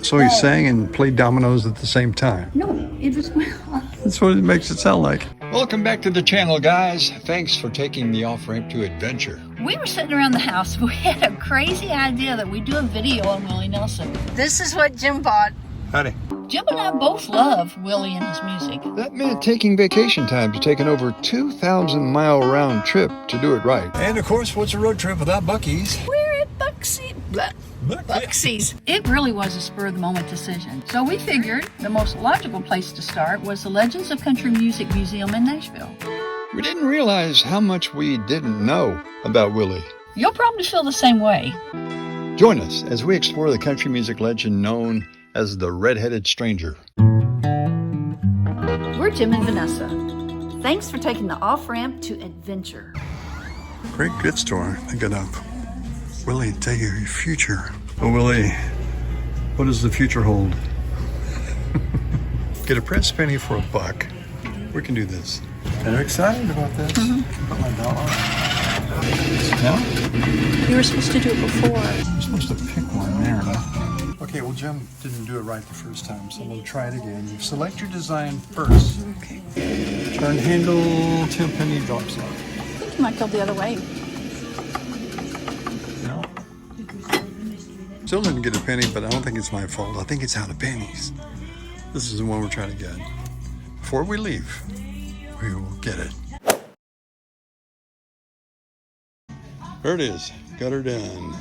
So he sang and played dominoes at the same time. No, it was That's what it makes it sound like. Welcome back to the channel, guys. Thanks for taking the off-ramp to adventure. We were sitting around the house. We had a crazy idea that we'd do a video on Willie Nelson. This is what Jim bought. Howdy. Jim and I both love Willie and his music. That meant taking vacation time to take an over 2,000-mile round trip to do it right. And of course, what's a road trip without Buc-ee's? We're at Buc-ee's. It really was a spur-of-the-moment decision. So we figured the most logical place to start was the Legends of Country Music Museum in Nashville. We didn't realize how much we didn't know about Willie. You'll probably feel the same way. Join us as we explore the country music legend known as the Red-Headed Stranger. We're Jim and Vanessa. Thanks for taking the off-ramp to adventure. Great gift store. Think it up. Willie, take your future. Oh, Willie, what does the future hold? Get a press penny for $1. We can do this. They're excited about this. Put my dollar. No? You were supposed to do it before. I'm supposed to pick one there, huh? Okay, well, Jim didn't do it right the first time, so I'm going to try it again. You select your design first. Okay. Turn handle till penny drops out. I think you might go the other way. No. Still didn't get a penny, but I don't think it's my fault. I think it's out of pennies. This is the one we're trying to get. Before we leave, we will get it. There it is. Got her done.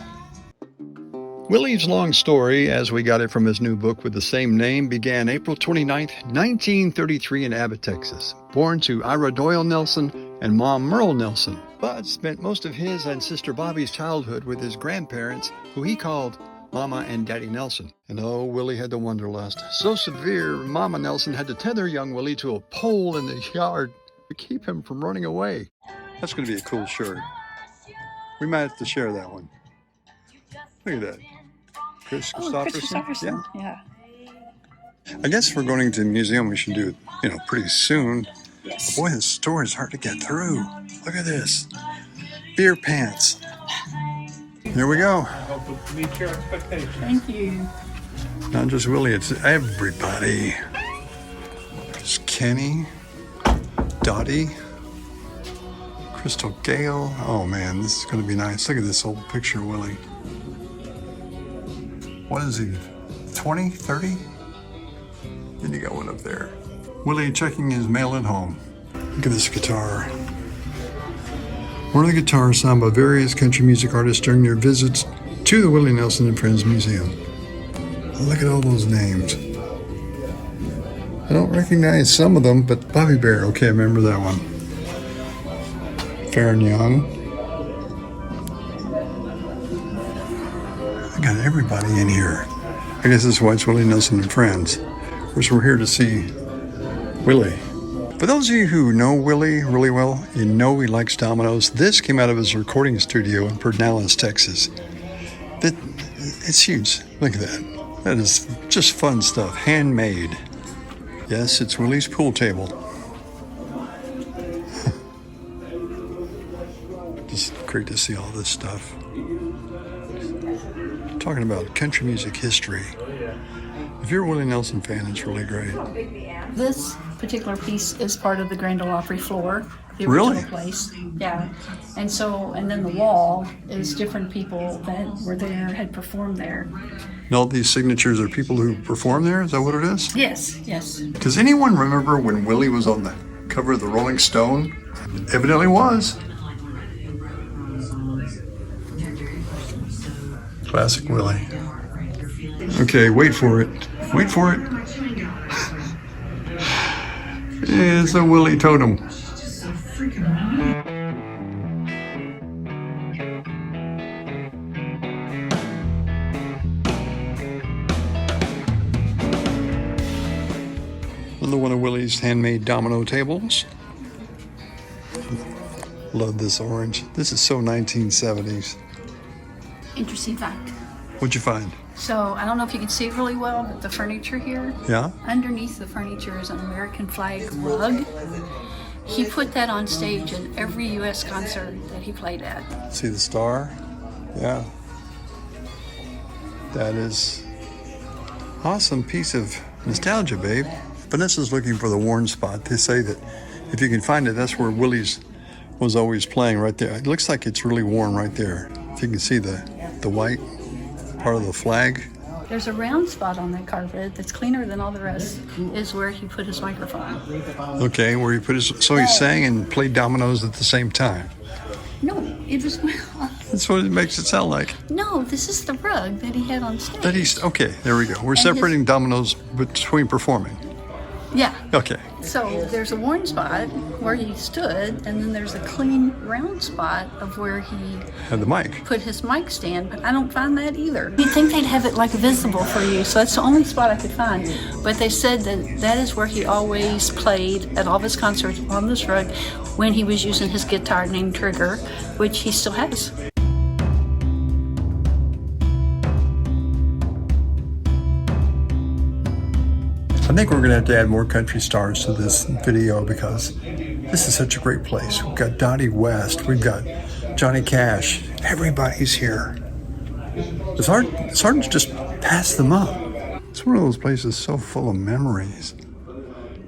Willie's long story, as we got it from his new book with the same name, began April 29th, 1933 in Abbott, Texas. Born to Ira Doyle Nelson and Mom Merle Nelson, but spent most of his and sister Bobby's childhood with his grandparents, who he called Mama and Daddy Nelson. And oh, Willie had the wanderlust. So severe, Mama Nelson had to tether young Willie to a pole in the yard to keep him from running away. That's going to be a cool shirt. We might have to share that one. Look at that. Kristofferson. Yeah. I guess if we're going to the museum, we should do it, pretty soon. Yes. Boy, this store is hard to get through. Look at this. Beer pants. Here we go. Meet your expectations. Thank you. Not just Willie, it's everybody. There's Kenny, Dottie, Crystal Gale. Oh man, this is going to be nice. Look at this old picture of Willie. What is he, 20, 30? Then you got one up there. Willie checking his mail at home. Look at this guitar. One of the guitars signed by various country music artists during their visits to the Willie Nelson and Friends Museum. Look at all those names. I don't recognize some of them, but Bobby Bear, okay, I remember that one. Fair and Young. I got everybody in here. I guess this is why it's Willie Nelson and Friends. Of course, we're here to see Willie. For those of you who know Willie really well, you know he likes dominoes. This came out of his recording studio in Pedernales, Texas. It's huge. Look at that. That is just fun stuff. Handmade. Yes, it's Willie's pool table. Just great to see all this stuff. Talking about country music history. If you're a Willie Nelson fan, it's really great. This particular piece is part of the Grand Ole Opry floor, the original place. Yeah. And then the wall is different people that were there, had performed there. And all these signatures are people who performed there? Is that what it is? Yes, yes. Does anyone remember when Willie was on the cover of the Rolling Stone? Evidently was. Classic Willie. Okay, wait for it. Wait for it. It's a Willie totem. Another one of Willie's handmade domino tables. Love this orange. This is so 1970s. Interesting fact. What'd you find? So I don't know if you can see it really well, but the furniture here, Yeah? underneath the furniture is an American flag rug. He put that on stage in every U.S. concert that he played at. See the star? Yeah. That is Awesome piece of nostalgia, babe. Vanessa's looking for the worn spot. They say that if you can find it, that's where Willie's was always playing right there. It looks like it's really worn right there. If you can see the white part of the flag. There's a round spot on that carpet that's cleaner than all the rest, is where he put his microphone. Okay, where he put his, so he sang and played dominoes at the same time. No, it was, That's what it makes it sound like. no, this is the rug that he had on stage. That he's, okay, there we go. We're separating dominoes between performing. Yeah. Okay. So there's a worn spot where he stood, and then there's a clean round spot of where he Had the mic. put his mic stand, but I don't find that either. You'd think they'd have it like visible for you, so that's the only spot I could find. But they said that that is where he always played at all of his concerts on this rug when he was using his guitar named Trigger, which he still has. I think we're going to have to add more country stars to this video because this is such a great place. We've got Dottie West, we've got Johnny Cash. Everybody's here. It's hard to just pass them up. It's one of those places so full of memories.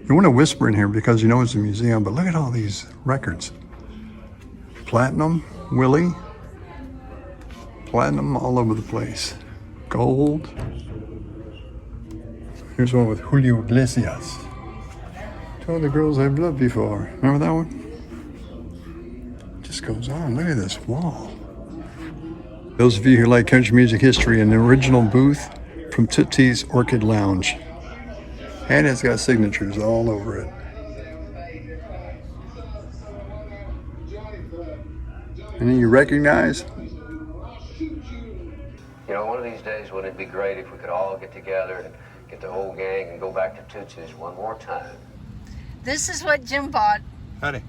You want to whisper in here because you know it's a museum, but look at all these records. Platinum, Willie. Platinum all over the place. Gold. Here's one with Julio Iglesias. To all the girls I've loved before. Remember that one? It just goes on. Look at this wall. Those of you who like country music history, an original booth from Tootsie's Orchid Lounge. And it's got signatures all over it. Any you recognize? You know, one of these days, wouldn't it be great if we could all get together and get the whole gang and go back to Tootsie's one more time? This is what Jim bought. Howdy.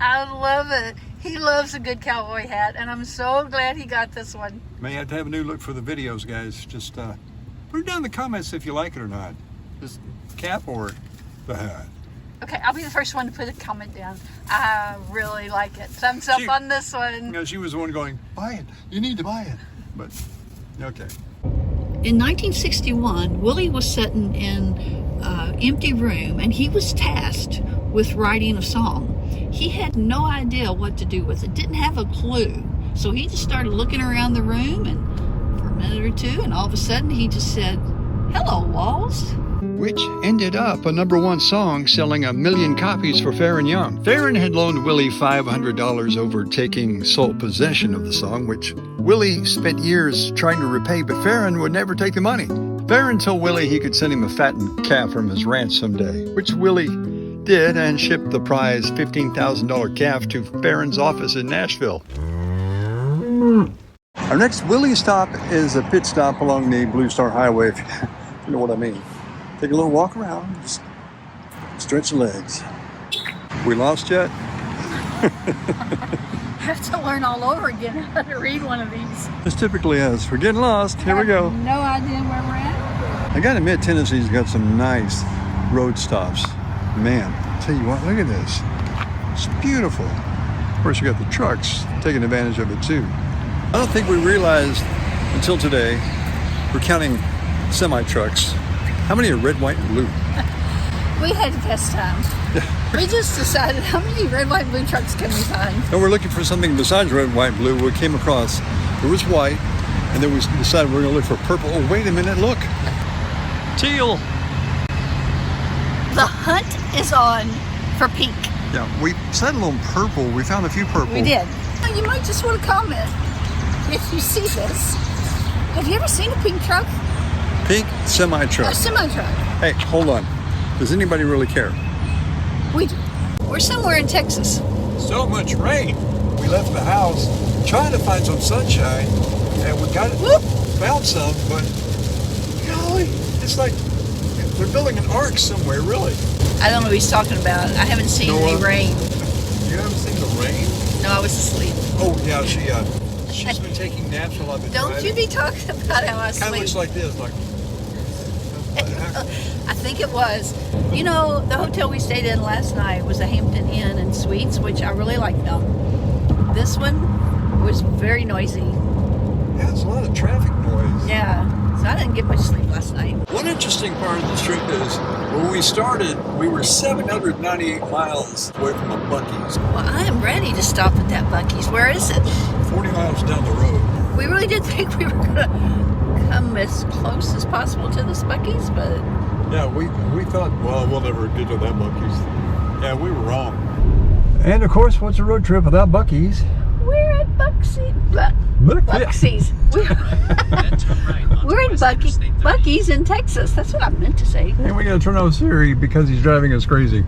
I love it. He loves a good cowboy hat, and I'm so glad he got this one. May have to have a new look for the videos, guys. Just put it down in the comments if you like it or not. Just cap or the hat. Okay, I'll be the first one to put a comment down. I really like it. Thumbs up on this one. You know, she was the one going, buy it. You need to buy it. But, okay. In 1961, Willie was sitting in an empty room, and he was tasked with writing a song. He had no idea what to do with it, didn't have a clue. So he just started looking around the room, and for a minute or two, and all of a sudden he just said, "Hello, walls." Which ended up a #1 song selling 1 million copies for Farron Young. Farron had loaned Willie $500 over taking sole possession of the song, which Willie spent years trying to repay, but Farron would never take the money. Farron told Willie he could send him a fattened calf from his ranch someday, which Willie did, and shipped the prize $15,000 calf to Farron's office in Nashville. Our next Willie stop is a pit stop along the Blue Star Highway, if you know what I mean. Take a little walk around, just stretch the legs. We lost yet? Have to learn all over again how to read one of these. This typically is. We're getting lost. Here we go. No idea where we're at. I gotta admit, Tennessee's got some nice road stops. Man, tell you what, look at this. It's beautiful. Of course, you got the trucks taking advantage of it too. I don't think we realized until today, we're counting semi-trucks. How many are red, white, and blue? We had the best time. We just decided how many red, white, blue trucks can we find? And we're looking for something besides red, white, blue. We came across, there was white, and then we decided we're gonna look for purple. Oh, wait a minute, look. Teal. The hunt is on for pink. Yeah, we settled on purple. We found a few purple. We did. You might just want to comment if you see this. Have you ever seen a pink truck? Pink semi-truck. A semi-truck. Hey, hold on. Does anybody really care? We do. We're somewhere in Texas. So much rain. We left the house trying to find some sunshine, and we got it. Whoop. Found some, but golly, it's like they're building an ark somewhere, really. I don't know what he's talking about. I haven't seen any rain. You haven't seen the rain? No, I was asleep. Oh yeah, she's been taking naps while I've been Don't driving. you be talking about how I Kind of sleep. looks like this, like. I think it was. You know, the hotel we stayed in last night was a Hampton Inn and Suites, which I really liked them. This one was very noisy. Yeah, it's a lot of traffic noise. Yeah. So I didn't get much sleep last night. One interesting part of this trip is when we started, we were 798 miles away from a Buc-ee's. Well, I am ready to stop at that Buc-ee's. Where is it? 40 miles down the road. We really did think we were going to come as close as possible to this Buc-ee's, but... Yeah, we thought, well, we'll never get to that Buc-ee's. Yeah, we were wrong. And of course, what's a road trip without Buc-ee's? We're at Buc-ee's. Buc-ee's. We're in Buc-ee's in Texas. That's what I meant to say. And we got to turn off Siri because he's driving us crazy.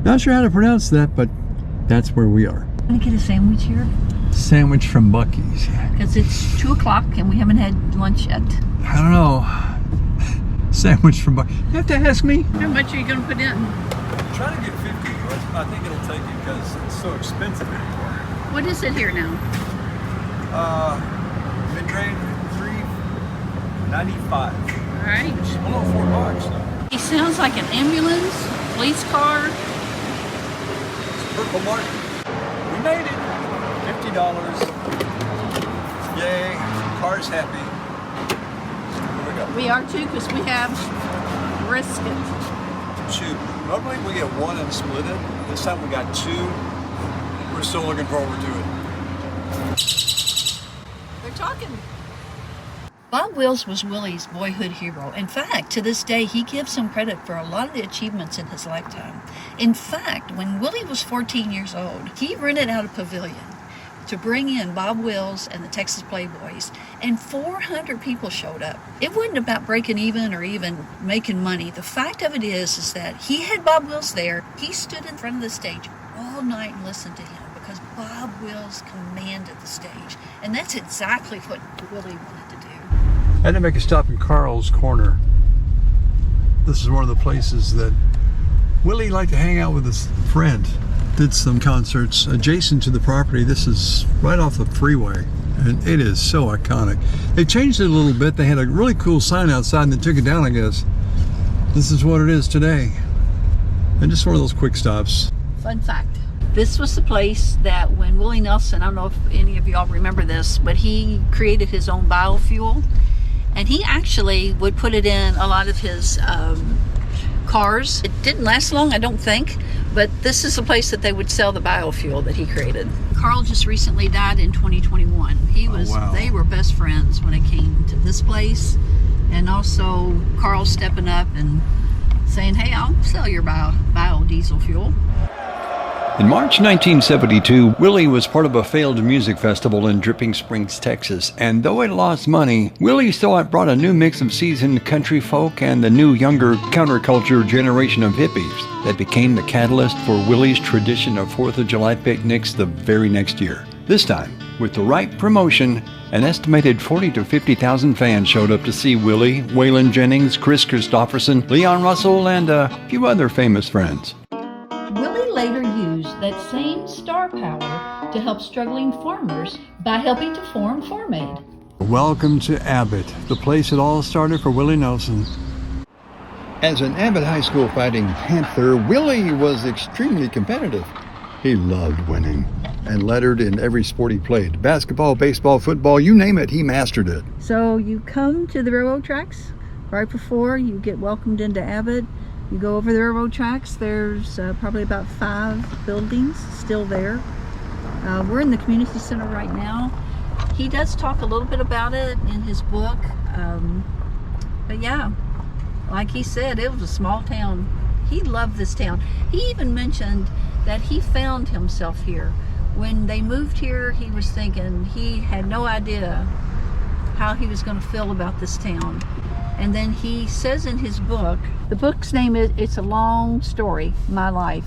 Not sure how to pronounce that, but that's where we are. Can I get a sandwich here? Sandwich from Buc-ee's. Because it's 2 o'clock and we haven't had lunch yet. I don't know. Sandwich from Buc-ee's. You have to ask me. How much are you going to put in? Try to get 50. I think it'll take you because it's so expensive anymore. What is it here now? Mid-range, $3.95. All right. Below $4 though. He sounds like an ambulance, police car. It's Purple Martin. We made it. $50. Yay. Car's happy. Here we go. We are too, because we have brisket. Two. Normally we get one and split it. This time we got 2. We're still looking forward to it. They're talking. Bob Wills was Willie's boyhood hero. In fact, to this day, he gives him credit for a lot of the achievements in his lifetime. In fact, when Willie was 14 years old, he rented out a pavilion to bring in Bob Wills and the Texas Playboys, and 400 people showed up. It wasn't about breaking even or even making money. The fact of it is that he had Bob Wills there. He stood in front of the stage all night and listened to him because Bob Wills commanded the stage, and that's exactly what Willie wanted to do. I had to make a stop in Carl's Corner. This is one of the places that Willie liked to hang out with his friend. Did some concerts adjacent to the property. This is right off the freeway, and it is so iconic. They changed it a little bit. They had a really cool sign outside and they took it down, I guess. This is what it is today. And just one of those quick stops. Fun fact. This was the place that when Willie Nelson, I don't know if any of y'all remember this, but he created his own biofuel. And he actually would put it in a lot of his cars. It didn't last long, I don't think, but this is the place that they would sell the biofuel that he created. Carl just recently died in 2021. They were best friends when it came to this place, and also Carl stepping up and saying, hey, I'll sell your biodiesel fuel. In March 1972, Willie was part of a failed music festival in Dripping Springs, Texas, and though it lost money, Willie thought brought a new mix of seasoned country folk and the new younger counterculture generation of hippies that became the catalyst for Willie's tradition of 4th of July picnics the very next year. This time, with the right promotion, an estimated 40 to 50,000 fans showed up to see Willie, Waylon, Jennings, Kris, Kristofferson, Leon Russell, and a few other famous friends. Willie later used that same star power to help struggling farmers by helping to form Farm Aid. Welcome to Abbott, the place it all started for Willie Nelson. As an Abbott High School fighting Panther, Willie was extremely competitive. He loved winning and lettered in every sport he played. Basketball, baseball, football, you name it, he mastered it. So you come to the railroad tracks right before you get welcomed into Abbott. You go over the railroad tracks, there's probably about 5 buildings still there. We're in the community center right now. He does talk a little bit about it in his book. But yeah, like he said, it was a small town. He loved this town. He even mentioned that he found himself here. When they moved here, he was thinking he had no idea how he was going to feel about this town. And then he says in his book, the book's name is It's a Long Story, My Life.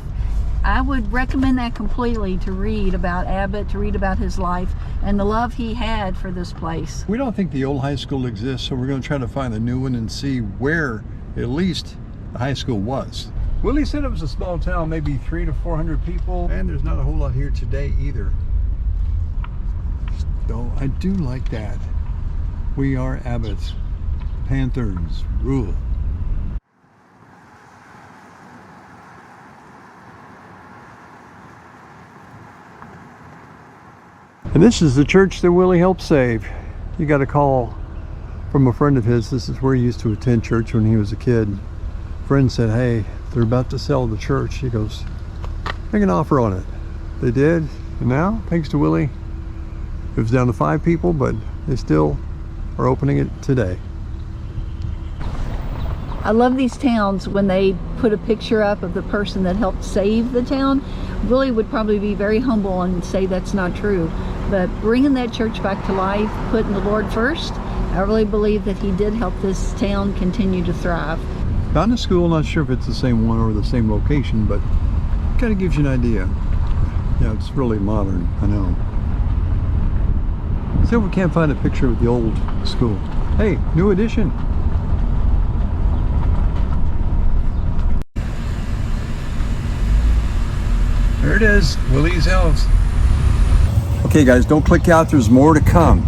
I would recommend that completely to read about Abbott, to read about his life and the love he had for this place. We don't think the old high school exists, so we're going to try to find a new one and see where at least the high school was. Willie said it was a small town, maybe 300 to 400 people, and there's not a whole lot here today either. Though I do like that. We are Abbott. Panthers rule. And this is the church that Willie helped save. You got to call from a friend of his. This is where he used to attend church when he was a kid. Friend said, hey, they're about to sell the church. He goes, make an offer on it. They did, and now, thanks to Willie, it was down to 5 people, but they still are opening it today. I love these towns when they put a picture up of the person that helped save the town. Willie would probably be very humble and say that's not true. But bringing that church back to life, putting the Lord first, I really believe that he did help this town continue to thrive. Found a school, not sure if it's the same one or the same location, but it kind of gives you an idea. Yeah, it's really modern, I know. See if we can't find a picture of the old school. Hey, new addition. There it is, Willie's house. Okay guys, don't click out, there's more to come.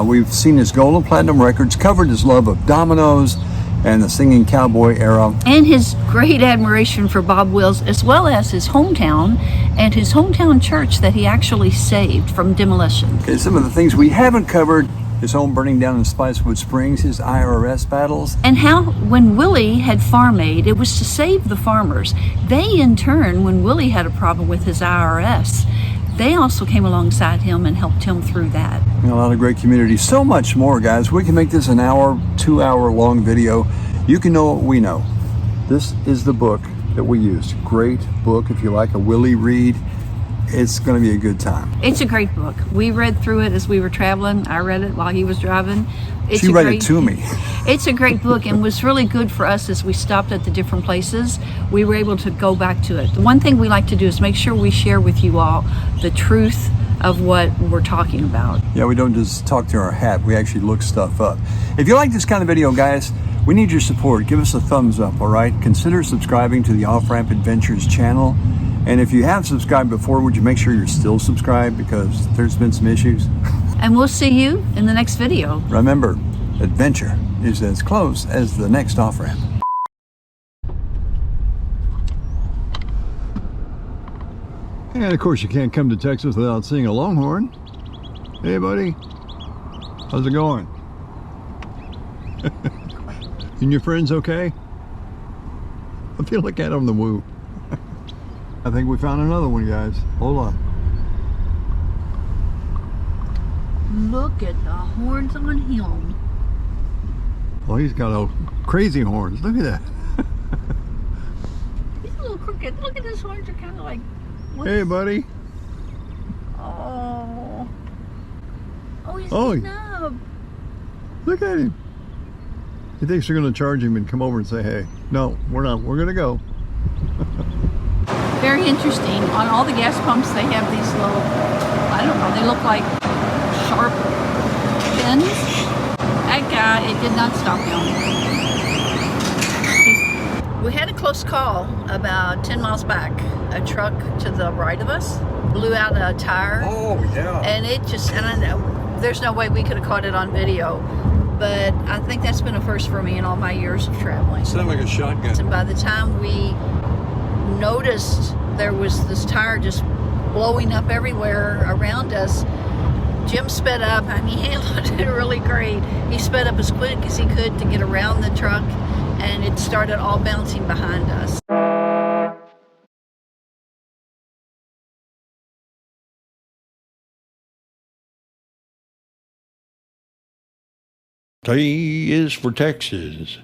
We've seen his gold and platinum records, covered his love of dominoes and the singing cowboy era. And his great admiration for Bob Wills, as well as his hometown and his hometown church that he actually saved from demolition. Okay, some of the things we haven't covered: his home burning down in Spicewood Springs, his IRS battles. And how when Willie had Farm Aid, it was to save the farmers. They in turn, when Willie had a problem with his IRS, they also came alongside him and helped him through that. A lot of great community. So much more, guys. We can make this an hour, 2-hour long video. You can know what we know. This is the book that we used. Great book. If you like a Willie read, it's going to be a good time. It's a great book. We read through it as we were traveling. I read it while he was driving. She read it to me. It's a great book and was really good for us as we stopped at the different places. We were able to go back to it. The one thing we like to do is make sure we share with you all the truth of what we're talking about. Yeah, we don't just talk to our hat. We actually look stuff up. If you like this kind of video, guys, we need your support. Give us a thumbs up, all right? Consider subscribing to the Off-Ramp Adventures channel. And if you have subscribed before, would you make sure you're still subscribed, because there's been some issues. And we'll see you in the next video. Remember, adventure is as close as the next off-ramp. And of course, you can't come to Texas without seeing a longhorn. Hey, buddy. How's it going? And your friends okay? I feel like Adam the Woo. I think we found another one, guys. Hold on. Look at the horns on him. Oh, he's got a crazy horns. Look at that. He's a little crooked. Look at his horns. Are kind of like... Hey, buddy. Oh. Oh, he's Oh, getting up. Look at him. He thinks you're going to charge him and come over and say, hey, no, we're not. We're going to go. Very interesting. On all the gas pumps, they have these little, I don't know, they look like sharp pins. That guy, it did not stop him. We had a close call about 10 miles back. A truck to the right of us blew out a tire. Oh, yeah. And it just, and I know, there's no way we could have caught it on video. But I think that's been a first for me in all my years of traveling. Sounded like a shotgun. And by the time we noticed there was this tire just blowing up everywhere around us, Jim sped up. I mean, he handled it really great. He sped up as quick as he could to get around the truck, and it started all bouncing behind us. T is for Texas.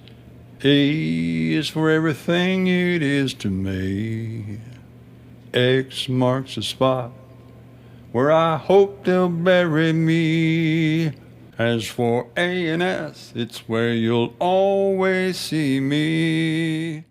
A is for everything it is to me. X marks the spot where I hope they'll bury me. As for A and S, it's where you'll always see me.